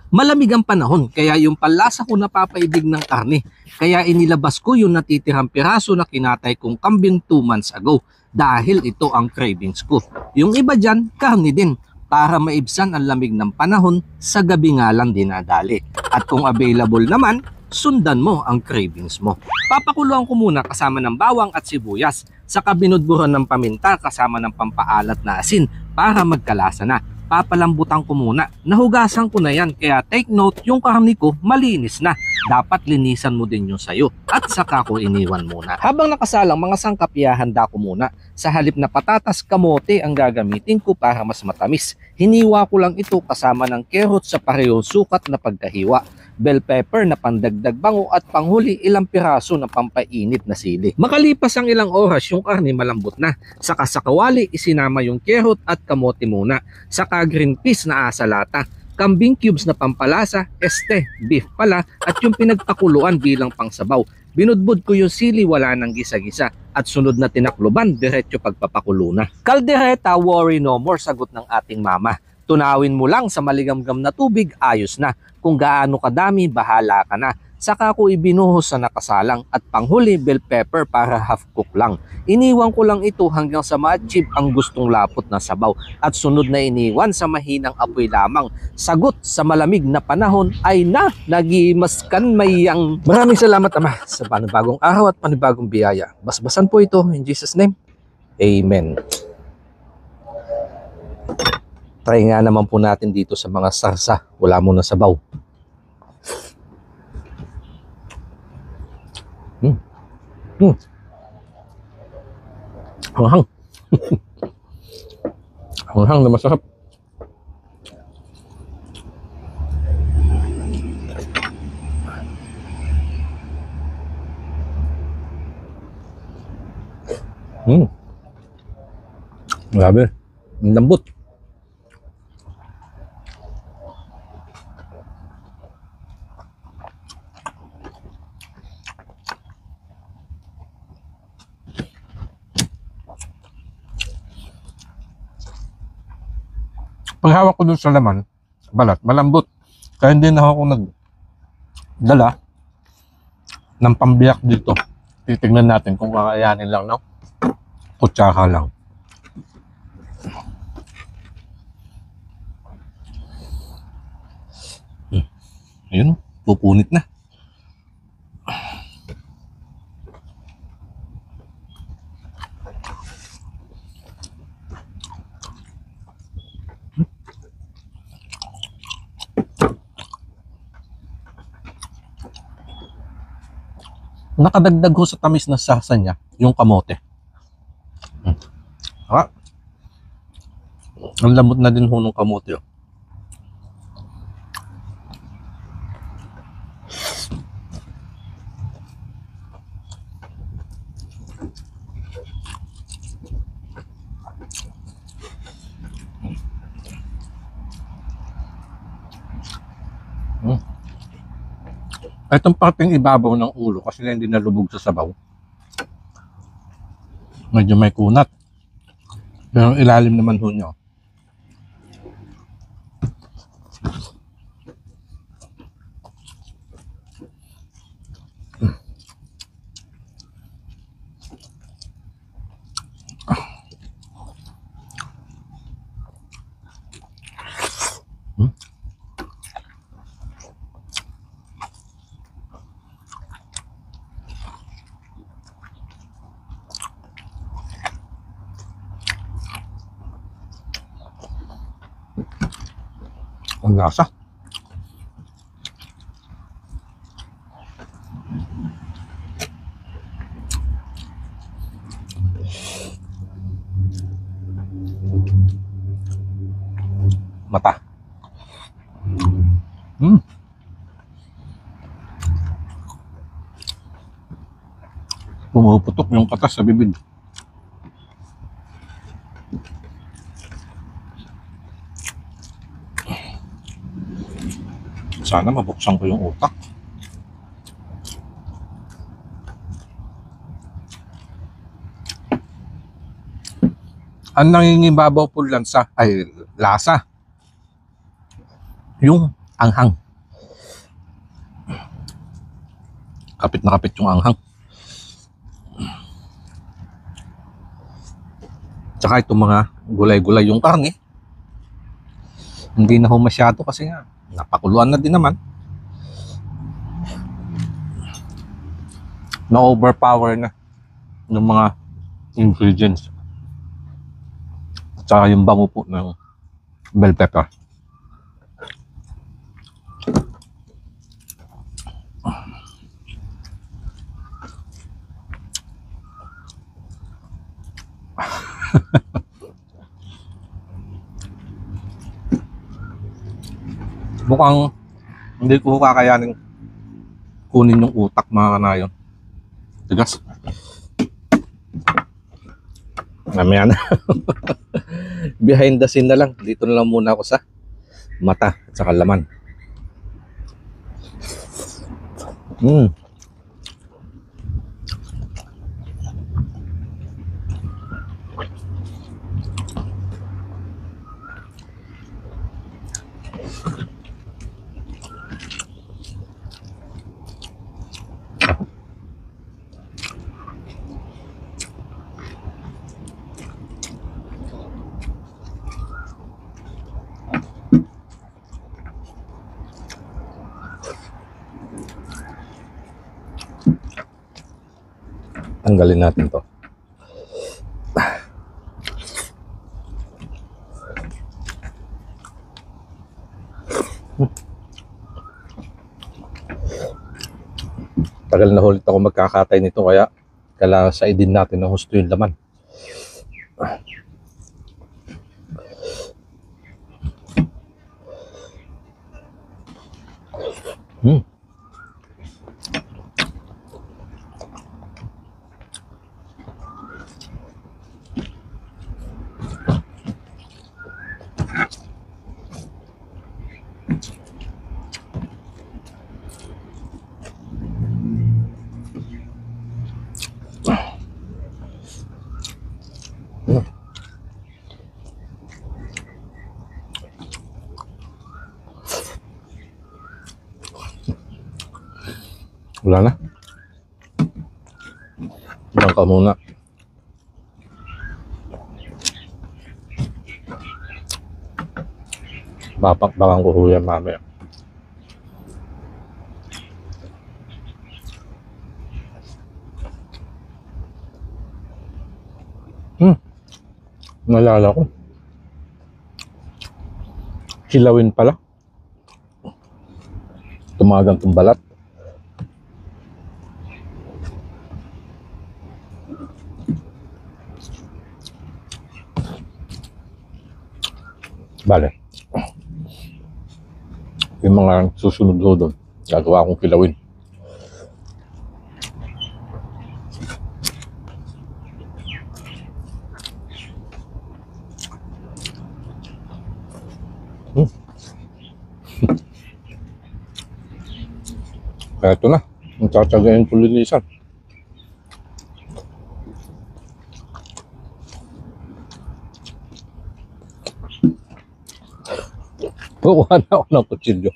Malamig ang panahon kaya yung panlasa ko napapaibig ng karne. Kaya inilabas ko yung natitirang piraso na kinatay kong kambing 2 months ago dahil ito ang cravings ko. Yung iba dyan, karne din para maibsan ang lamig ng panahon sa gabi nga lang dinadali. At kung available naman, sundan mo ang cravings mo. Papakuluan ko muna kasama ng bawang at sibuyas, saka binudburan ng paminta kasama ng pampaalat na asin para magkalasa na. Papalambutan ko muna. Nahugasan ko na yan kaya take note yung karne ko malinis na. Dapat linisan mo din yung sayo at saka ko iniwan muna. Habang nakasalang mga sangkap ihahanda ko muna. Sa halip na patatas, kamote ang gagamitin ko para mas matamis. Hiniwa ko lang ito kasama ng carrot sa parehong sukat na pagkahiwa. Bell pepper na pandagdag bango at panghuli ilang piraso na pampainit na sili. Makalipas ang ilang oras yung karne malambot na. Saka sa kawali isinama yung carrot at kamote muna. Saka green peas na asalata, kambing cubes na pampalasa, beef pala at yung pinagpakuluan bilang pangsabaw. Binudbud ko yung sili wala nang gisa-gisa at sunod na tinakluban diretso pagpapakulo na. Kaldereta, worry no more, sagot ng ating mama. Tunawin mo lang sa maligamgam na tubig, ayos na. Kung gaano kadami, bahala ka na. Saka ko ibinuhos sa nakasalang at panghuli bell pepper para half cook lang. Iniwan ko lang ito hanggang sa ma-achieve ang gustong lapot na sabaw at sunod na iniwan sa mahinang apoy lamang. Sagot sa malamig na panahon ay nagimaskan mayang. Maraming salamat Ama sa panibagong araw at panibagong biyaya. Basbasan po ito in Jesus name. Amen. Try nga naman po natin dito sa mga sarsa. Wala mo na sabaw. Hanghang. Hanghang na masarap. Grabe. Ang lambot. Paghawak ko dun sa laman, balat, malambot. Kaya hindi na ako nagdala ng pambiyak dito. Titignan natin kung kakayanin lang, no? Kutsaka lang. Ayun, pupunit na. Nakadagdag ko sa tamis na sasa niya yung kamote. Ang lambot na din ho ng kamote. Itong parteng ibabaw ng ulo kasi hindi nalubog sa sabaw. Medyo may kunat. Pero ilalim naman ho niya. Ang lasa. Mata. Pumuputok yung katas sa bibig. Sana mabuksan ko yung utak. Ang nangingibabaw po lansa ay lasa. Yung Anghang. Kapit na kapit yung anghang. Tsaka itong mga gulay-gulay yung karne. Hindi na ho masyado kasi nga napakuluan na din naman. Na-overpower na ng mga ingredients. Tsaka yung bango po ng bell pepper. Mukhang hindi ko kakayanin kunin yung utak, mga kanayon. Tigas. Mamaya na. Behind the scene na lang. Dito na lang muna ako sa mata at saka laman. Tanggalin natin to. Tagal na ulit ako magkakatay nito, kaya kailangan sa idin natin ng husto yung laman. Wala na. Diyan ka muna. Babakbakan ko yan mamaya. Nalala ko. Kilawin pala. Tumagang itong balat. Bale. Yung mga susunod doon, gagawa akong kilawin. Kaya ito na, ang tatagaan ko linisan. Kukuha na ako ng kutsilyo.